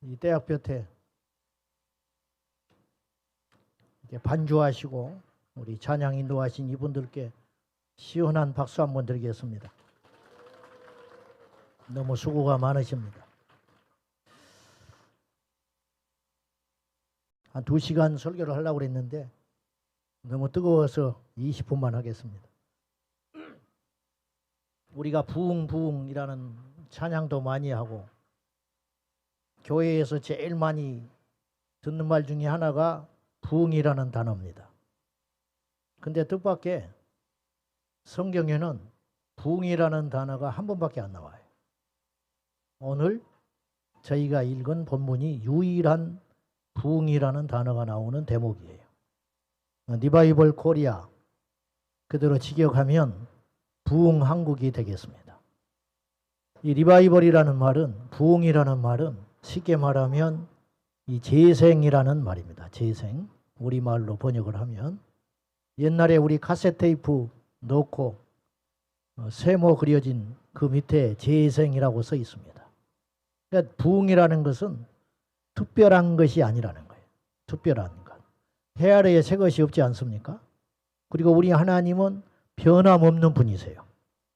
이 대학볕에 이렇게 반주하시고 우리 찬양 인도하신 이분들께 시원한 박수 한번 드리겠습니다. 너무 수고가 많으십니다. 한 2시간 설교를 하려고 그랬는데 너무 뜨거워서 20분만 하겠습니다. 우리가 부흥부흥이라는 찬양도 많이 하고 교회에서 제일 많이 듣는 말 중에 하나가 부흥이라는 단어입니다. 근데 뜻밖의 성경에는 부흥이라는 단어가 한 번밖에 안 나와요. 오늘 저희가 읽은 본문이 유일한 부흥이라는 단어가 나오는 대목이에요. 리바이벌 코리아 그대로 직역하면 부흥 한국이 되겠습니다. 이 리바이벌이라는 말은, 부흥이라는 말은 쉽게 말하면 이 재생이라는 말입니다. 재생. 우리말로 번역을 하면 옛날에 우리 카세트 테이프 넣고 세모 그려진 그 밑에 재생이라고 써 있습니다. 그러니까 부흥이라는 것은 특별한 것이 아니라는 거예요. 특별한 것. 해 아래에 새 것이 없지 않습니까? 그리고 우리 하나님은 변함없는 분이세요.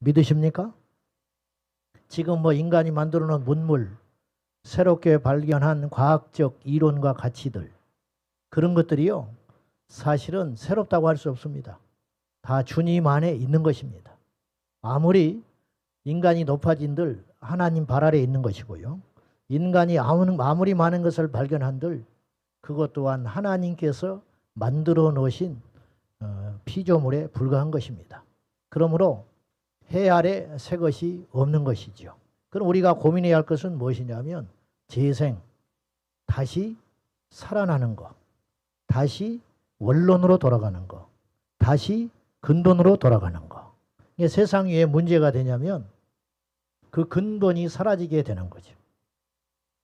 믿으십니까? 지금 인간이 만들어 놓은 문물, 새롭게 발견한 과학적 이론과 가치들, 그런 것들이요, 사실은 새롭다고 할 수 없습니다. 다 주님 안에 있는 것입니다. 아무리 인간이 높아진들 하나님 발 아래에 있는 것이고요. 인간이 아무리 많은 것을 발견한들 그것 또한 하나님께서 만들어 놓으신 피조물에 불과한 것입니다. 그러므로 해 아래 새 것이 없는 것이죠. 그럼 우리가 고민해야 할 것은 무엇이냐면 재생, 다시 살아나는 것, 다시 원론으로 돌아가는 것, 다시 근본으로 돌아가는 것. 이게 세상 위에 문제가 되냐면 그 근본이 사라지게 되는 거죠.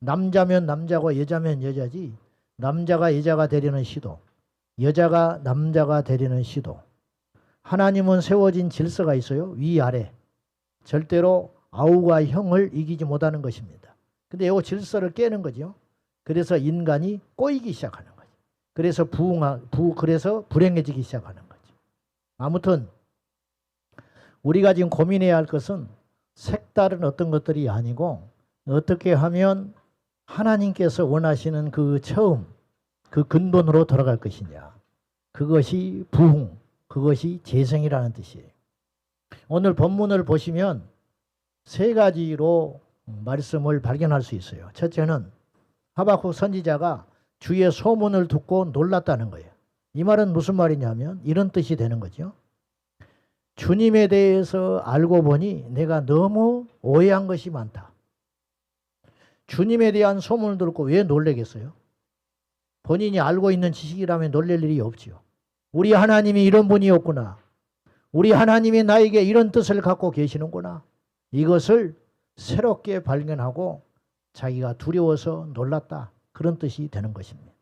남자면 남자고 여자면 여자지, 남자가 여자가 되려는 시도, 여자가 남자가 되려는 시도. 하나님은 세워진 질서가 있어요. 위아래. 절대로 아우가 형을 이기지 못하는 것입니다. 근데 이 질서를 깨는 거죠. 그래서 인간이 꼬이기 시작하는 거죠. 그래서 그래서 불행해지기 시작하는 거죠. 아무튼 우리가 지금 고민해야 할 것은 색다른 어떤 것들이 아니고 어떻게 하면 하나님께서 원하시는 그 처음, 그 근본으로 돌아갈 것이냐. 그것이 부흥, 그것이 재생이라는 뜻이에요. 오늘 본문을 보시면 세 가지로 말씀을 발견할 수 있어요. 첫째는 하박국 선지자가 주의 소문을 듣고 놀랐다는 거예요. 이 말은 무슨 말이냐면 이런 뜻이 되는 거죠. 주님에 대해서 알고 보니 내가 너무 오해한 것이 많다. 주님에 대한 소문을 듣고 왜 놀라겠어요? 본인이 알고 있는 지식이라면 놀랄 일이 없지요. 우리 하나님이 이런 분이었구나. 우리 하나님이 나에게 이런 뜻을 갖고 계시는구나. 이것을 새롭게 발견하고 자기가 두려워서 놀랐다. 그런 뜻이 되는 것입니다.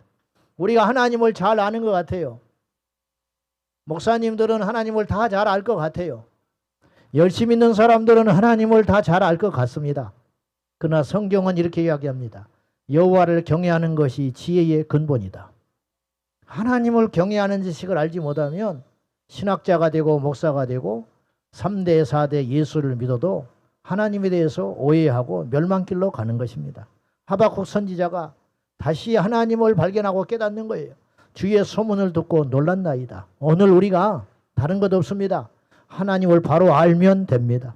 우리가 하나님을 잘 아는 것 같아요. 목사님들은 하나님을 다 잘 알 것 같아요. 열심히 있는 사람들은 하나님을 다 잘 알 것 같습니다. 그러나 성경은 이렇게 이야기합니다. 여호와를 경외하는 것이 지혜의 근본이다. 하나님을 경외하는 지식을 알지 못하면 신학자가 되고 목사가 되고 3대 4대 예수를 믿어도 하나님에 대해서 오해하고 멸망길로 가는 것입니다. 하박국 선지자가 다시 하나님을 발견하고 깨닫는 거예요. 주의 소문을 듣고 놀랐나이다. 오늘 우리가 다른 것 없습니다. 하나님을 바로 알면 됩니다.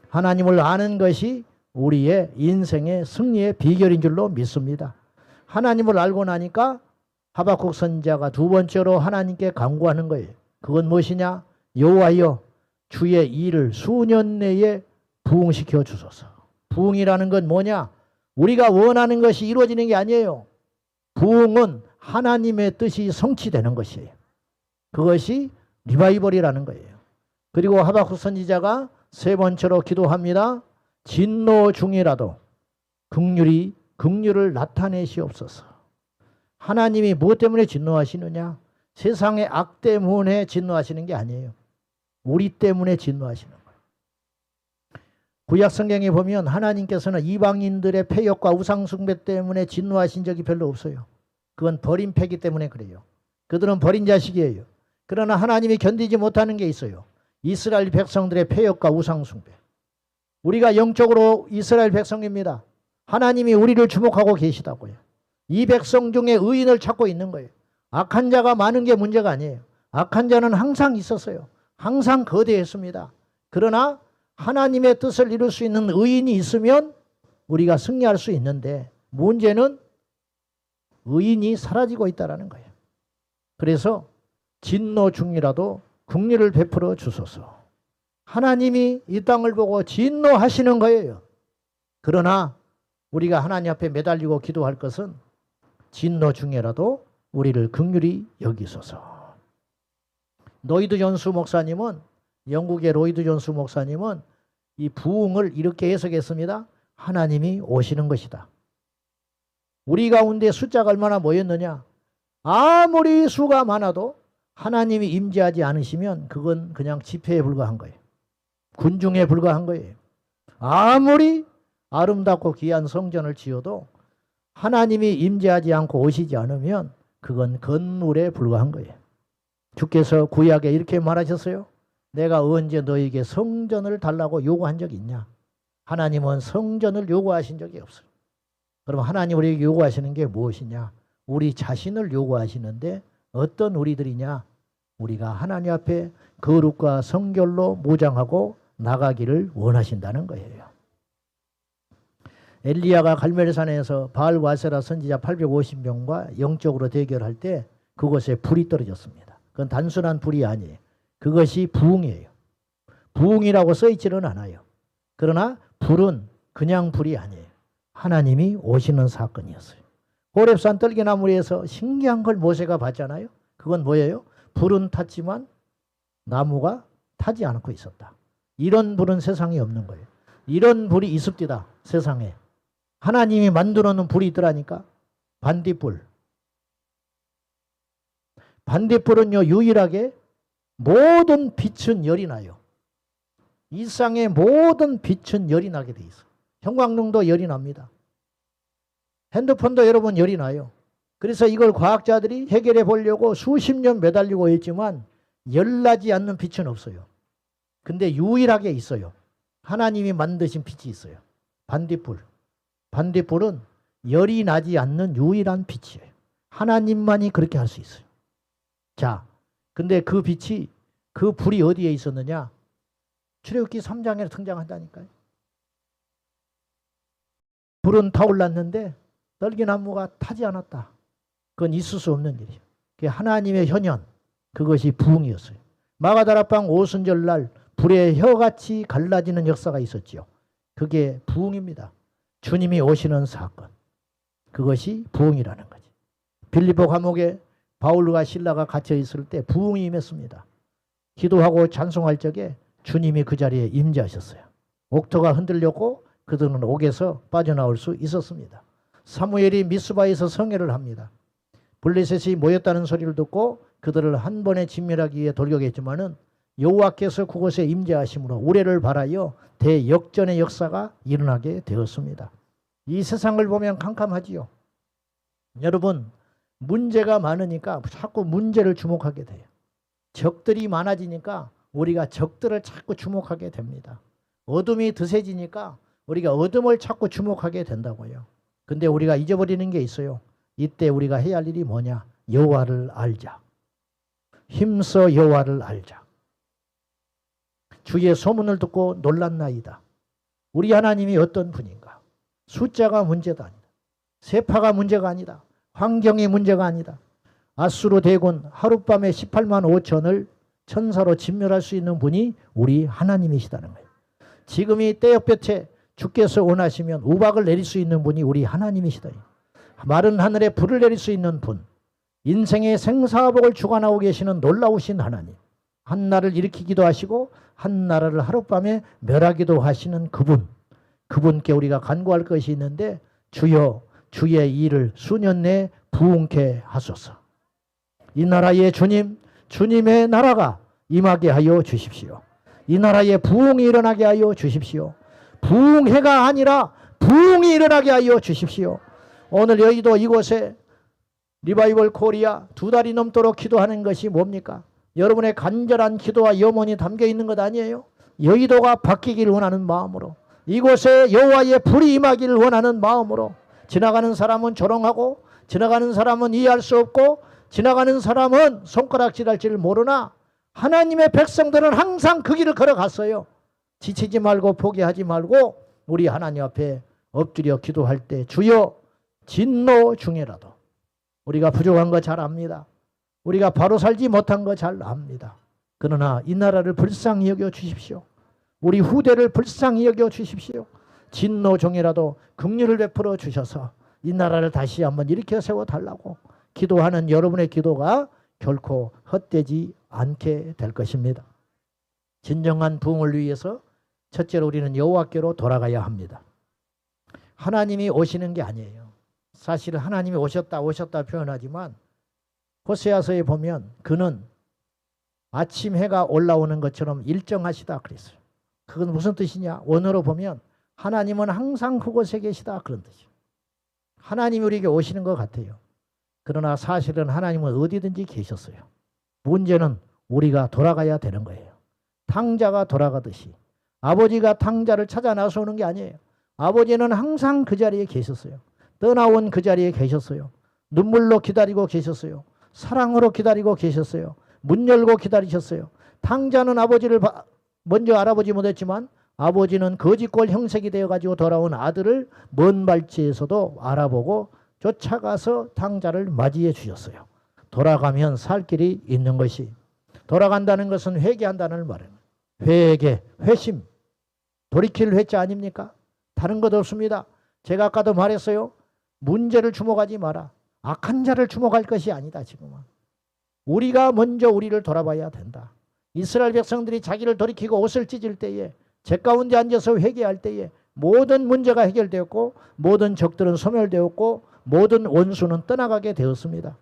하나님을 아는 것이 우리의 인생의 승리의 비결인 줄로 믿습니다. 하나님을 알고 나니까 하박국 선지자가 두 번째로 하나님께 간구하는 거예요. 그건 무엇이냐? 여호와여, 주의 일을 수년 내에 부흥시켜 주소서. 부흥이라는 건 뭐냐? 우리가 원하는 것이 이루어지는 게 아니에요. 부흥은 하나님의 뜻이 성취되는 것이에요. 그것이 리바이벌이라는 거예요. 그리고 하박국 선지자가 세 번째로 기도합니다. 진노 중이라도 긍휼을 나타내시옵소서. 하나님이 무엇 때문에 진노하시느냐? 세상의 악 때문에 진노하시는 게 아니에요. 우리 때문에 진노하시는 거예요. 구약 성경에 보면 하나님께서는 이방인들의 폐역과 우상숭배 때문에 진노하신 적이 별로 없어요. 그건 버린 패기 때문에 그래요. 그들은 버린 자식이에요. 그러나 하나님이 견디지 못하는 게 있어요. 이스라엘 백성들의 폐역과 우상숭배. 우리가 영적으로 이스라엘 백성입니다. 하나님이 우리를 주목하고 계시다고요. 이 백성 중에 의인을 찾고 있는 거예요. 악한 자가 많은 게 문제가 아니에요. 악한 자는 항상 있었어요. 항상 거대했습니다. 그러나 하나님의 뜻을 이룰 수 있는 의인이 있으면 우리가 승리할 수 있는데 문제는 의인이 사라지고 있다는 거예요. 그래서 진노 중이라도 긍휼을 베풀어 주소서. 하나님이 이 땅을 보고 진노하시는 거예요. 그러나 우리가 하나님 앞에 매달리고 기도할 것은 진노 중에라도 우리를 긍휼히 여기소서. 로이드 존스 목사님은, 영국의 로이드 존스 목사님은 이 부흥을 이렇게 해석했습니다. 하나님이 오시는 것이다. 우리 가운데 숫자가 얼마나 모였느냐. 아무리 수가 많아도 하나님이 임재하지 않으시면 그건 그냥 집회에 불과한 거예요. 군중에 불과한 거예요. 아무리 아름답고 귀한 성전을 지어도 하나님이 임재하지 않고 오시지 않으면 그건 건물에 불과한 거예요. 주께서 구약에 이렇게 말하셨어요. 내가 언제 너에게 성전을 달라고 요구한 적이 있냐? 하나님은 성전을 요구하신 적이 없어요. 그럼 하나님 우리에게 요구하시는 게 무엇이냐? 우리 자신을 요구하시는데 어떤 우리들이냐? 우리가 하나님 앞에 거룩과 성결로 무장하고 나가기를 원하신다는 거예요. 엘리야가 갈멜산에서 바알과 아세라 선지자 850명과 영적으로 대결할 때 그곳에 불이 떨어졌습니다. 그건 단순한 불이 아니에요. 그것이 부흥이에요. 부흥이라고 써있지는 않아요. 그러나 불은 그냥 불이 아니에요. 하나님이 오시는 사건이었어요. 호렙산 떨기나무에서 신기한 걸 모세가 봤잖아요. 그건 뭐예요? 불은 탔지만 나무가 타지 않고 있었다. 이런 불은 세상에 없는 거예요. 이런 불이 있습니다. 세상에. 하나님이 만들어 놓은 불이 있더라니까. 반딧불. 반딧불은요 유일하게 모든 빛은 열이 나요. 일상의 모든 빛은 열이 나게 돼 있어. 형광등도 열이 납니다. 핸드폰도 여러분 열이 나요. 그래서 이걸 과학자들이 해결해 보려고 수십 년 매달리고 있지만 열나지 않는 빛은 없어요. 근데 유일하게 있어요. 하나님이 만드신 빛이 있어요. 반딧불. 반딧불은 열이 나지 않는 유일한 빛이에요. 하나님만이 그렇게 할 수 있어요. 자, 근데 그 빛이, 그 불이 어디에 있었느냐? 출애굽기 3장에 등장한다니까요. 불은 타올랐는데 떨기나무가 타지 않았다. 그건 있을 수 없는 일이에요. 그게 하나님의 현현, 그것이 부흥이었어요. 마가다락방 오순절날 불의 혀같이 갈라지는 역사가 있었죠. 그게 부흥입니다. 주님이 오시는 사건. 그것이 부흥이라는 거지. 빌립보 감옥에 바울과 실라가 갇혀 있을 때 부흥이 임했습니다. 기도하고 찬송할 적에 주님이 그 자리에 임재하셨어요. 옥토가 흔들렸고 그들은 옥에서 빠져나올 수 있었습니다. 사무엘이 미스바에서 성회를 합니다. 블레셋이 모였다는 소리를 듣고 그들을 한 번에 진멸하기 위해 돌격했지만은 여호와께서 그곳에 임재하심으로 우레를 발하여 대역전의 역사가 일어나게 되었습니다. 이 세상을 보면 캄캄하지요. 여러분, 문제가 많으니까 자꾸 문제를 주목하게 돼요. 적들이 많아지니까 우리가 적들을 자꾸 주목하게 됩니다. 어둠이 드세지니까 우리가 어둠을 자꾸 주목하게 된다고요. 근데 우리가 잊어버리는 게 있어요. 이때 우리가 해야 할 일이 뭐냐? 여호와를 알자. 힘써 여호와를 알자. 주의 소문을 듣고 놀랐나이다. 우리 하나님이 어떤 분인가? 숫자가 문제가 아니다. 세파가 문제가 아니다. 환경이 문제가 아니다. 아수르 대군 하룻밤에 18만 5천을 천사로 진멸할 수 있는 분이 우리 하나님이시다는 거예요. 지금 이 때역볕에 주께서 원하시면 우박을 내릴 수 있는 분이 우리 하나님이시다. 마른 하늘에 불을 내릴 수 있는 분, 인생의 생사복을 주관하고 계시는 놀라우신 하나님, 한나라를 일으키기도 하시고 한나라를 하룻밤에 멸하기도 하시는 그분, 그분께 우리가 간구할 것이 있는데 주여 주의 일을 수년 내에 부흥케 하소서. 이 나라의 주님, 주님의 나라가 임하게 하여 주십시오. 이 나라에 부흥이 일어나게 하여 주십시오. 부흥회가 아니라 부흥이 일어나게 하여 주십시오. 오늘 여의도 이곳에 리바이벌 코리아 2달이 넘도록 기도하는 것이 뭡니까? 여러분의 간절한 기도와 염원이 담겨 있는 것 아니에요? 여의도가 바뀌기를 원하는 마음으로, 이곳에 여호와의 불이 임하기를 원하는 마음으로, 지나가는 사람은 조롱하고, 지나가는 사람은 이해할 수 없고, 지나가는 사람은 손가락질할 줄 모르나 하나님의 백성들은 항상 그 길을 걸어갔어요. 지치지 말고 포기하지 말고 우리 하나님 앞에 엎드려 기도할 때 주여 진노 중에라도, 우리가 부족한 거 잘 압니다. 우리가 바로 살지 못한 거 잘 압니다. 그러나 이 나라를 불쌍히 여겨 주십시오. 우리 후대를 불쌍히 여겨 주십시오. 진노 중에라도 긍휼을 베풀어 주셔서 이 나라를 다시 한번 일으켜 세워달라고 기도하는 여러분의 기도가 결코 헛되지 않게 될 것입니다. 진정한 부흥을 위해서 첫째로 우리는 여호와께로 돌아가야 합니다. 하나님이 오시는 게 아니에요. 사실 하나님이 오셨다 표현하지만 호세아서에 보면 그는 아침 해가 올라오는 것처럼 일정하시다 그랬어요. 그건 무슨 뜻이냐? 원어로 보면 하나님은 항상 그곳에 계시다 그런 뜻이에요. 하나님이 우리에게 오시는 것 같아요. 그러나 사실은 하나님은 어디든지 계셨어요. 문제는 우리가 돌아가야 되는 거예요. 탕자가 돌아가듯이 아버지가 탕자를 찾아 나서는 게 아니에요. 아버지는 항상 그 자리에 계셨어요. 떠나온 그 자리에 계셨어요. 눈물로 기다리고 계셨어요. 사랑으로 기다리고 계셨어요. 문 열고 기다리셨어요. 탕자는 아버지를 먼저 알아보지 못했지만 아버지는 거짓골 형색이 되어가지고 돌아온 아들을 먼 발치에서도 알아보고 쫓아가서 탕자를 맞이해 주셨어요. 돌아가면 살 길이 있는 것이, 돌아간다는 것은 회개한다는 말이에요. 회개, 회심, 돌이킬 회자 아닙니까? 다른 것 없습니다. 제가 아까도 말했어요. 문제를 주목하지 마라. 악한 자를 주목할 것이 아니다. 지금은 우리가 먼저 우리를 돌아봐야 된다. 이스라엘 백성들이 자기를 돌이키고 옷을 찢을 때에, 제 가운데 앉아서 회개할 때에 모든 문제가 해결되었고, 모든 적들은 소멸되었고, 모든 원수는 떠나가게 되었습니다.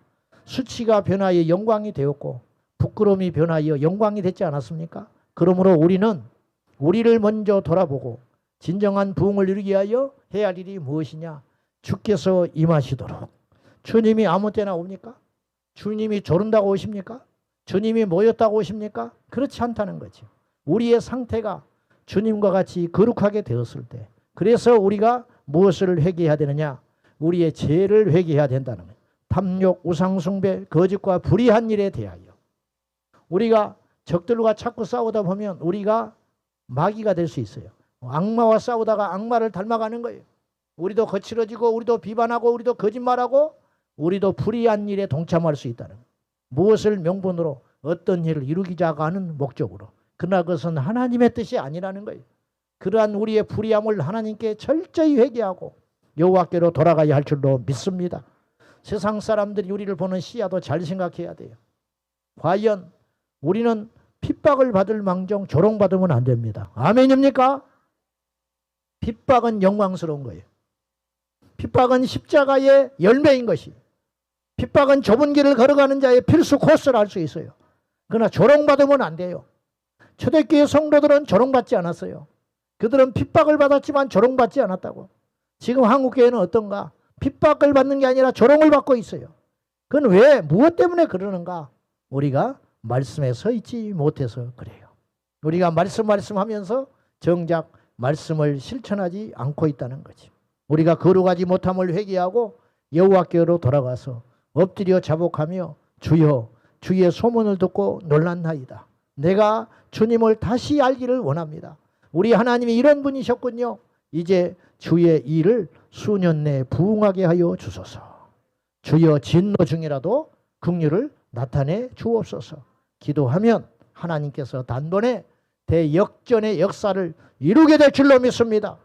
수치가 변하여 영광이 되었고, 부끄러움이 변하여 영광이 됐지 않았습니까? 그러므로 우리는 우리를 먼저 돌아보고 진정한 부흥을 이루기 위하여 해야 할 일이 무엇이냐? 주께서 임하시도록. 주님이 아무 때나 옵니까? 주님이 조른다고 오십니까? 주님이 모였다고 오십니까? 그렇지 않다는 거죠. 우리의 상태가 주님과 같이 거룩하게 되었을 때, 그래서 우리가 무엇을 회개해야 되느냐? 우리의 죄를 회개해야 된다는 거예요. 탐욕, 우상숭배, 거짓과 불의한 일에 대하여. 우리가 적들과 자꾸 싸우다 보면 우리가 마귀가 될 수 있어요. 악마와 싸우다가 악마를 닮아가는 거예요. 우리도 거칠어지고, 우리도 비반하고, 우리도 거짓말하고, 우리도 불의한 일에 동참할 수 있다는 거예요. 무엇을 명분으로, 어떤 일을 이루기자가 하는 목적으로. 그러나 그것은 하나님의 뜻이 아니라는 거예요. 그러한 우리의 불의함을 하나님께 철저히 회개하고 여호와께로 돌아가야 할 줄로 믿습니다. 세상 사람들이 우리를 보는 시야도 잘 생각해야 돼요. 과연 우리는 핍박을 받을 망정 조롱받으면 안 됩니다. 아멘입니까? 핍박은 영광스러운 거예요. 핍박은 십자가의 열매인 것이, 핍박은 좁은 길을 걸어가는 자의 필수 코스를 알 수 있어요. 그러나 조롱받으면 안 돼요. 초대교회 성도들은 조롱받지 않았어요. 그들은 핍박을 받았지만 조롱받지 않았다고. 지금 한국교회는 어떤가? 핍박을 받는 게 아니라 조롱을 받고 있어요. 그건 왜? 무엇 때문에 그러는가? 우리가 말씀에 서 있지 못해서 그래요. 우리가 말씀하면서 정작 말씀을 실천하지 않고 있다는 거지. 우리가 거룩하지 못함을 회개하고 여호와께로 돌아가서 엎드려 자복하며 주여, 주의 소문을 듣고 놀랐나이다. 내가 주님을 다시 알기를 원합니다. 우리 하나님이 이런 분이셨군요. 이제 주의 일을 수년 내에 부응하게 하여 주소서. 주여, 진노 중이라도 긍휼을 나타내 주옵소서. 기도하면 하나님께서 단번에 대역전의 역사를 이루게 될 줄로 믿습니다.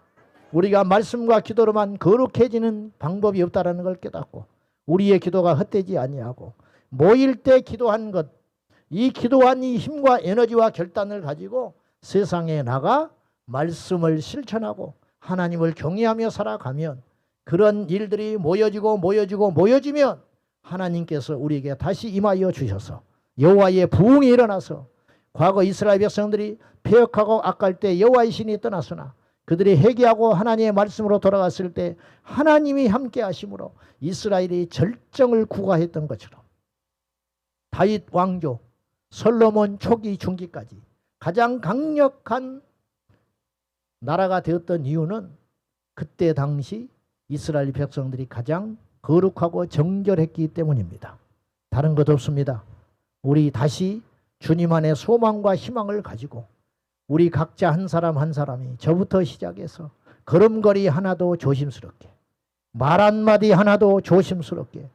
우리가 말씀과 기도로만 거룩해지는 방법이 없다는 걸 깨닫고 우리의 기도가 헛되지 아니하고 모일 때 기도한 것, 이 기도한 이 힘과 에너지와 결단을 가지고 세상에 나가 말씀을 실천하고 하나님을 경외하며 살아가면, 그런 일들이 모여지면 하나님께서 우리에게 다시 임하여 주셔서 여호와의 부흥이 일어나서, 과거 이스라엘 백성들이 패역하고 악할 때 여호와의 신이 떠났으나 그들이 회개하고 하나님의 말씀으로 돌아갔을 때 하나님이 함께 하심으로 이스라엘이 절정을 구가했던 것처럼 다윗 왕조, 솔로몬 초기 중기까지 가장 강력한 나라가 되었던 이유는 그때 당시 이스라엘 백성들이 가장 거룩하고 정결했기 때문입니다. 다른 것 없습니다. 우리 다시 주님 안에 소망과 희망을 가지고 우리 각자 한 사람 한 사람이 저부터 시작해서 걸음걸이 하나도 조심스럽게, 말 한마디 하나도 조심스럽게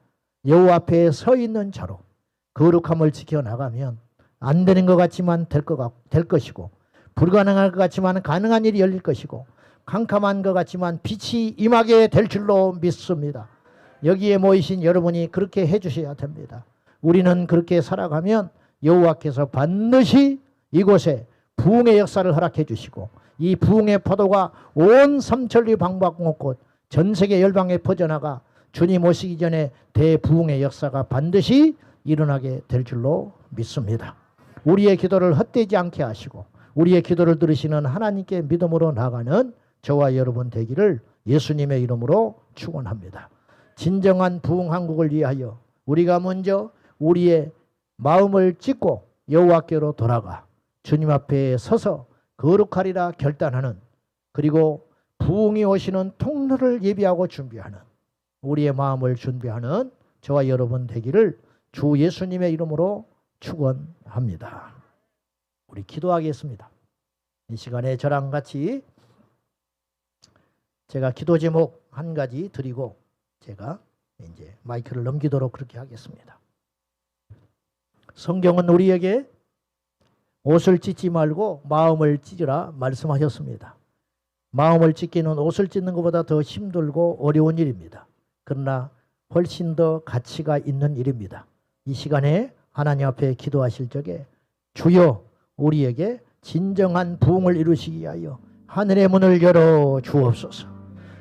여호와 앞에 서 있는 자로 거룩함을 지켜나가면 안 되는 것 같지만 될 것이고, 불가능할 것 같지만 가능한 일이 열릴 것이고, 캄캄한 것 같지만 빛이 임하게 될 줄로 믿습니다. 여기에 모이신 여러분이 그렇게 해주셔야 됩니다. 우리는 그렇게 살아가면 여호와께서 반드시 이곳에 부흥의 역사를 허락해 주시고, 이 부흥의 파도가 온 삼천리 방방곡곡 전 세계 열방에 퍼져나가 주님 오시기 전에 대부흥의 역사가 반드시 일어나게 될 줄로 믿습니다. 우리의 기도를 헛되지 않게 하시고 우리의 기도를 들으시는 하나님께 믿음으로 나가는 저와 여러분 되기를 예수님의 이름으로 축원합니다. 진정한 부흥 한국을 위하여 우리가 먼저 우리의 마음을 찢고 여호와께로 돌아가 주님 앞에 서서 거룩하리라 결단하는, 그리고 부흥이 오시는 통로를 예비하고 준비하는, 우리의 마음을 준비하는 저와 여러분 되기를 주 예수님의 이름으로 축원합니다. 우리 기도하겠습니다. 이 시간에 저랑 같이 제가 기도 제목 한 가지 드리고 제가 이제 마이크를 넘기도록 그렇게 하겠습니다. 성경은 우리에게 옷을 찢지 말고 마음을 찢으라 말씀하셨습니다. 마음을 찢기는 옷을 찢는 것보다 더 힘들고 어려운 일입니다. 그러나 훨씬 더 가치가 있는 일입니다. 이 시간에 하나님 앞에 기도하실 적에 주여 우리에게 진정한 부흥을 이루시기 위하여 하늘의 문을 열어 주옵소서.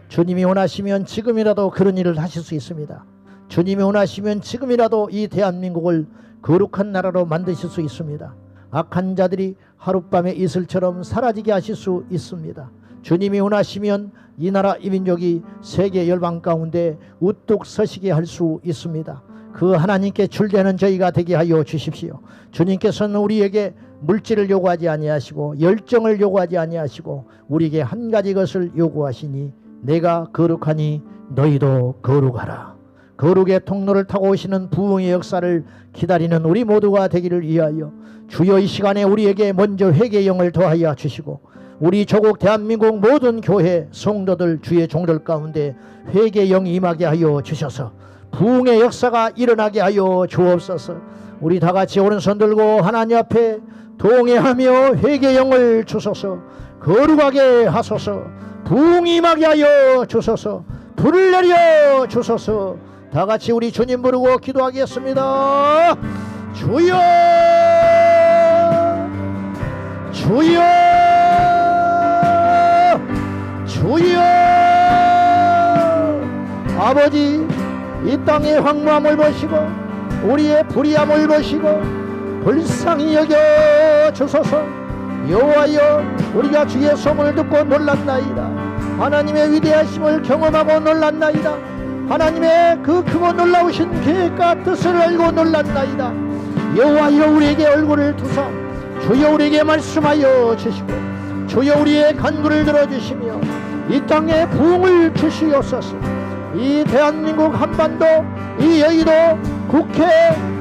주님이 원하시면 지금이라도 그런 일을 하실 수 있습니다. 주님이 원하시면 지금이라도 이 대한민국을 거룩한 나라로 만드실 수 있습니다. 악한 자들이 하룻밤에 이슬처럼 사라지게 하실 수 있습니다. 주님이 원하시면 이 나라 이 민족이 세계 열방 가운데 우뚝 서시게 할 수 있습니다. 그 하나님께 출대하는 저희가 되게 하여 주십시오. 주님께서는 우리에게 물질을 요구하지 아니하시고 열정을 요구하지 아니하시고 우리에게 한 가지 것을 요구하시니 내가 거룩하니 너희도 거룩하라. 거룩의 통로를 타고 오시는 부흥의 역사를 기다리는 우리 모두가 되기를 위하여 주여 이 시간에 우리에게 먼저 회개의 영을 더하여 주시고 우리 조국 대한민국 모든 교회 성도들 주의 종들 가운데 회개의 영이 임하게 하여 주셔서 부흥의 역사가 일어나게 하여 주옵소서. 우리 다같이 오른손 들고 하나님 앞에 동의하며 회개의 영을 주소서. 거룩하게 하소서. 부흥이 임하게 하여 주소서. 불을 내려 주소서. 다같이 우리 주님 부르고 기도하겠습니다. 주여 주여 주여. 아버지 이 땅의 황무함을 보시고 우리의 불의함을 보시고 불쌍히 여겨 주소서. 여호와여 우리가 주의 소문을 듣고 놀랐나이다. 하나님의 위대하심을 경험하고 놀랐나이다. 하나님의 그 크고 놀라우신 계획과 뜻을 알고 놀랐나이다. 여호와여 우리에게 얼굴을 두사 주여 우리에게 말씀하여 주시고 주여 우리의 간구를 들어주시며 이 땅에 부흥을 주시옵소서. 이 대한민국 한반도 이 여의도 국회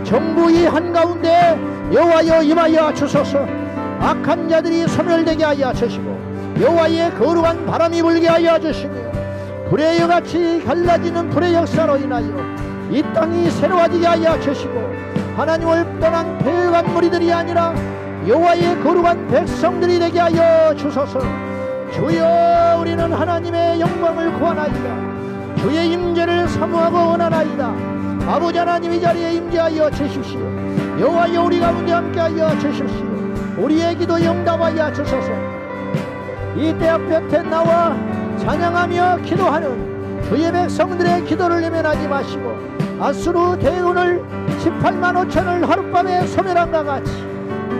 정부 이 한가운데 여호와여 임하여 주소서. 악한 자들이 소멸되게 하여 주시고 여호와의 거룩한 바람이 불게 하여 주시며 불의 여같이 갈라지는 불의 역사로 인하여 이 땅이 새로워지게 하여 주시고 하나님을 떠난 배역한 무리들이 아니라 여호와의 거룩한 백성들이 되게 하여 주소서. 주여 우리는 하나님의 영광을 구하나이다. 주의 임재를 사모하고 원하나이다. 아버지 하나님 이 자리에 임재하여 주십시오. 여호와여 우리 가운데 함께하여 주십시오. 우리의 기도 응답하여 주소서. 이 때 앞에 나와 찬양하며 기도하는 주의 백성들의 기도를 내면하지 마시고 아수르 대운을 18만 5천을 하룻밤에 소멸한과 같이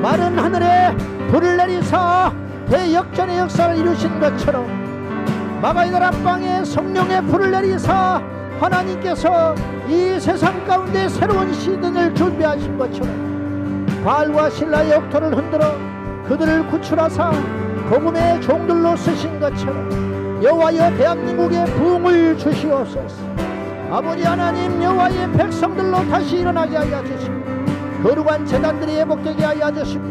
마른 하늘에 불을 내리사 대역전의 역사를 이루신 것처럼 마가이다라 빵에 성령의 불을 내리사 하나님께서 이 세상 가운데 새로운 시즌을 준비하신 것처럼 바알과 신라의 역토를 흔들어 그들을 구출하사 복음의 종들로 쓰신 것처럼 여호와여 대한민국에 부흥을 주시옵소서. 아버지 하나님, 여호와의 백성들로 다시 일어나게 하여 주시고 거룩한 제단들이 회복되게 하여 주시고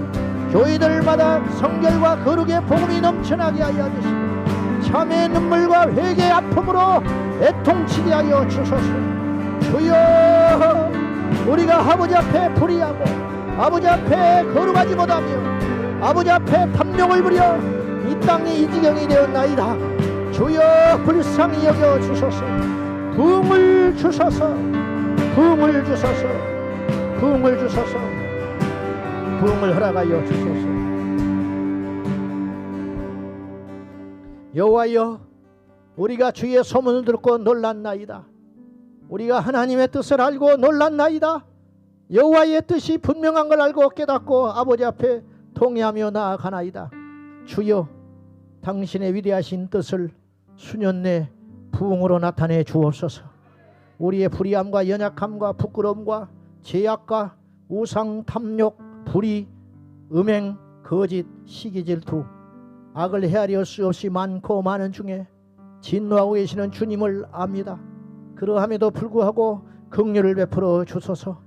교회들마다 성결과 거룩의 복음이 넘쳐나게 하여 주시고 참의 눈물과 회개의 아픔으로 애통치게 하여 주소서. 주여, 우리가 아버지 앞에 불의하고 아버지 앞에 거룩하지 못하며 아버지 앞에 탐욕을 부려 이 땅이 이 지경이 되었나이다. 주여, 불쌍히 여겨 주소서. 부흥을 주소서. 부흥을 주소서. 부흥을 주소서. 부흥을 허락하여 주소서. 여호와여, 우리가 주의 소문을 듣고 놀랐나이다. 우리가 하나님의 뜻을 알고 놀랐나이다. 여호와의 뜻이 분명한 걸 알고 깨닫고 아버지 앞에 통회하며 나아가나이다. 주여, 당신의 위대하신 뜻을 수년 내 부흥으로 나타내 주옵소서. 우리의 불의함과 연약함과 부끄러움과 죄악과 우상, 탐욕, 불의, 음행, 거짓, 시기, 질투, 악을 헤아릴 수 없이 많고 많은 중에 진노하고 계시는 주님을 압니다. 그러함에도 불구하고 긍휼을 베풀어 주소서.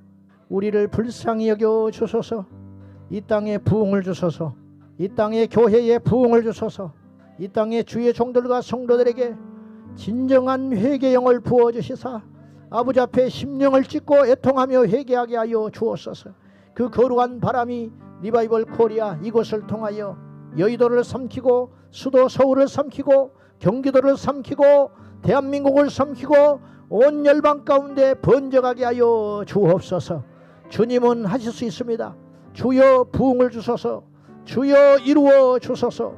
우리를 불쌍히 여겨 주소서. 이 땅에 부흥을 주소서. 이 땅에 교회에 부흥을 주소서. 이 땅에 주의 종들과 성도들에게 진정한 회개 영을 부어주시사 아버지 앞에 심령을 찢고 애통하며 회개하게 하여 주옵소서. 그 거룩한 바람이 리바이벌 코리아 이곳을 통하여 여의도를 삼키고 수도 서울을 삼키고 경기도를 삼키고 대한민국을 삼키고 온 열방 가운데 번져가게 하여 주옵소서. 주님은 하실 수 있습니다. 주여, 부흥을 주소서. 주여, 이루어 주소서.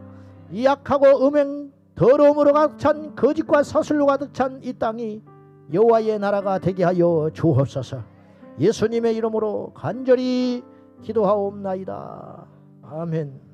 이 악하고 음행 더러움으로 가득 찬 거짓과 사슬로 가득 찬 이 땅이 여호와의 나라가 되게 하여 주옵소서. 예수님의 이름으로 간절히 기도하옵나이다. 아멘.